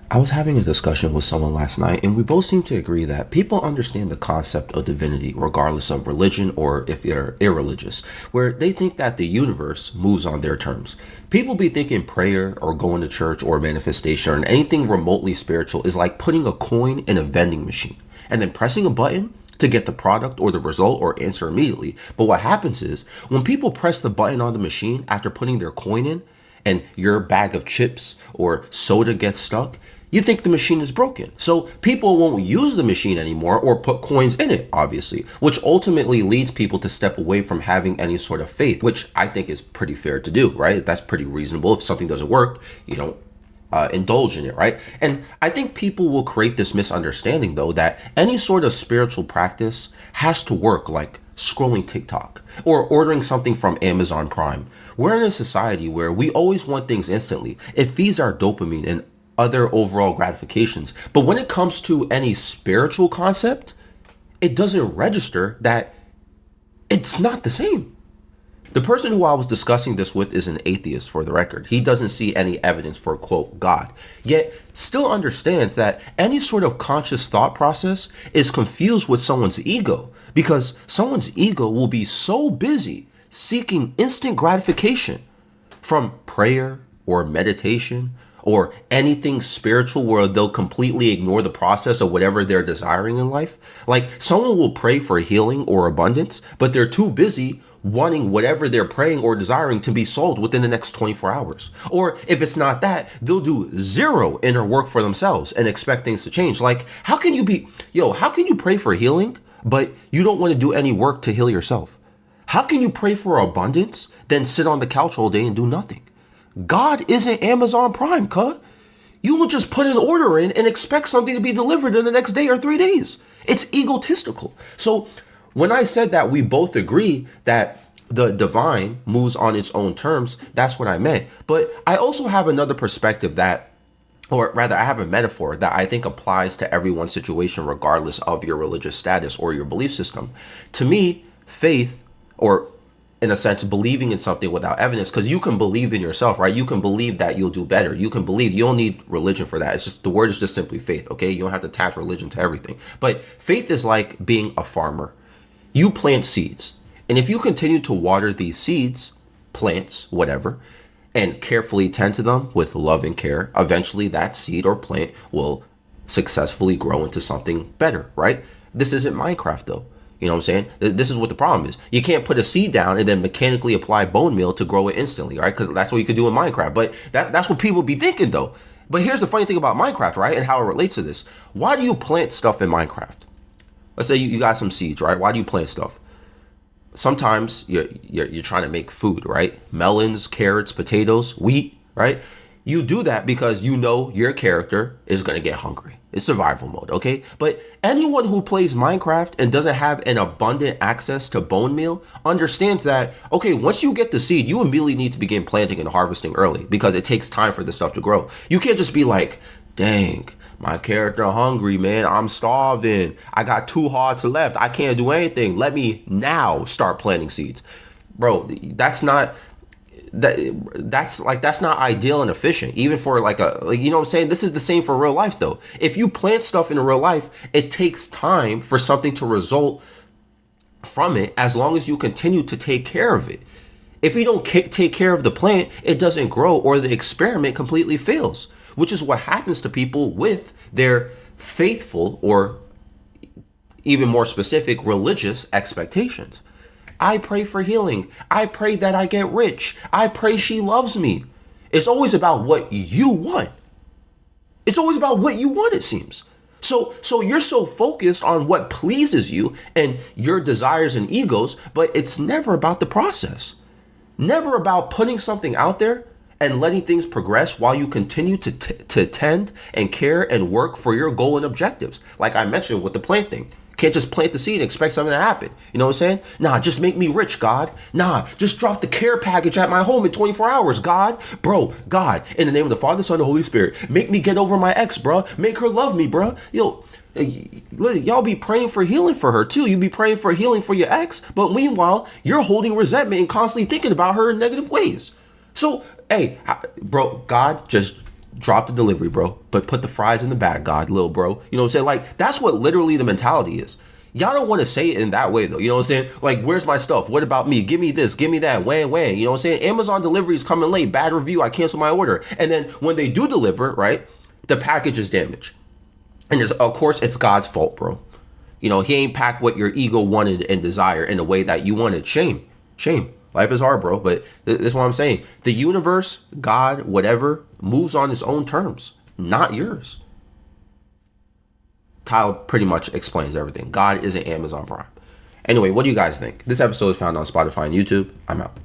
I was having a discussion with someone last night, and we both seem to agree that people understand the concept of divinity regardless of religion or if they're irreligious, where they think that the universe moves on their terms. People be thinking prayer or going to church or manifestation or anything remotely spiritual is like putting a coin in a vending machine and then pressing a button to get the product or the result or answer immediately. But what happens is when people press the button on the machine after putting their coin in, and your bag of chips or soda gets stuck, you think the machine is broken. So people won't use the machine anymore or put coins in it, obviously, which ultimately leads people to step away from having any sort of faith, which I think is pretty fair to do, right? That's pretty reasonable. If something doesn't work, you don't indulge in it, right? And I think people will create this misunderstanding, though, that any sort of spiritual practice has to work like scrolling TikTok or ordering something from Amazon Prime. We're in a society where we always want things instantly. It feeds our dopamine and other overall gratifications. But when it comes to any spiritual concept, it doesn't register that it's not the same. The person who I was discussing this with is an atheist, for the record. He doesn't see any evidence for, quote, God, yet still understands that any sort of conscious thought process is confused with someone's ego, because someone's ego will be so busy seeking instant gratification from prayer or meditation or anything spiritual where they'll completely ignore the process of whatever they're desiring in life. Like someone will pray for healing or abundance, but they're too busy wanting whatever they're praying or desiring to be solved within the next 24 hours. Or if it's not that, they'll do zero inner work for themselves and expect things to change. Like, how can you pray for healing, but you don't want to do any work to heal yourself? How can you pray for abundance, then sit on the couch all day and do nothing? God isn't Amazon Prime, cuh. You will just put an order in and expect something to be delivered in the next day or 3 days. It's egotistical. So when I said that we both agree that the divine moves on its own terms, that's what I meant. But I also have another perspective that, or rather, I have a metaphor that I think applies to everyone's situation, regardless of your religious status or your belief system. To me, faith, or in a sense, believing in something without evidence, because you can believe in yourself, right? You can believe that you'll do better. You can believe, you don't need religion for that. It's just, the word is just simply faith, okay? You don't have to attach religion to everything. But faith is like being a farmer. You plant seeds. And if you continue to water these seeds, plants, whatever, and carefully tend to them with love and care, eventually that seed or plant will successfully grow into something better, right? This isn't Minecraft though. You know what I'm saying? This is what the problem is. You can't put a seed down and then mechanically apply bone meal to grow it instantly, right? Because that's what you could do in Minecraft. But that's what people be thinking, though. But here's the funny thing about Minecraft, right? And how it relates to this. Why do you plant stuff in Minecraft? Let's say you got some seeds, right? Why do you plant stuff? Sometimes you're trying to make food, right? Melons, carrots, potatoes, wheat, right? You do that because you know your character is going to get hungry. It's survival mode, okay? But anyone who plays Minecraft and doesn't have an abundant access to bone meal understands that, okay, once you get the seed, you immediately need to begin planting and harvesting early because it takes time for this stuff to grow. You can't just be like, dang, my character hungry, man. I'm starving. I got 2 hearts left. I can't do anything. Let me now start planting seeds. Bro, that's not ideal and efficient, even for you know what I'm saying? This is the same for real life though. If you plant stuff in real life, it takes time for something to result from it as long as you continue to take care of it. If you don't take care of the plant, it doesn't grow or the experiment completely fails, which is what happens to people with their faithful or even more specific religious expectations. I pray for healing. I pray that I get rich. I pray she loves me. It's always about what you want. It's always about what you want, it seems. So you're so focused on what pleases you and your desires and egos, but it's never about the process. Never about putting something out there and letting things progress while you continue to tend and care and work for your goal and objectives. Like I mentioned with the plant thing. Can't just plant the seed and expect something to happen. You know what I'm saying? Nah, just make me rich, God. Nah, just drop the care package at my home in 24 hours, God. Bro, God, in the name of the Father, Son, and Holy Spirit, make me get over my ex, bro. Make her love me, bro. Yo, y'all be praying for healing for her too. You be praying for healing for your ex, but meanwhile, you're holding resentment and constantly thinking about her in negative ways. So, hey, bro, God, just Drop the delivery, bro, but put the fries in the bag, God, little bro. You know what I'm saying? Like, that's what literally the mentality is. Y'all don't want to say it in that way, though. You know what I'm saying? Like, where's my stuff? What about me? Give me this, give me that, wham, wham. You know what I'm saying? Amazon delivery is coming late, bad review, I cancel my order. And then when they do deliver, right, the package is damaged. And of course, it's God's fault, bro. You know, he ain't packed what your ego wanted and desired in the way that you wanted. Shame. Shame. Life is hard, bro. But this is what I'm saying. The universe, God, whatever, moves on its own terms, not yours. Tile pretty much explains everything. God isn't Amazon Prime. Anyway, what do you guys think? This episode is found on Spotify and YouTube. I'm out.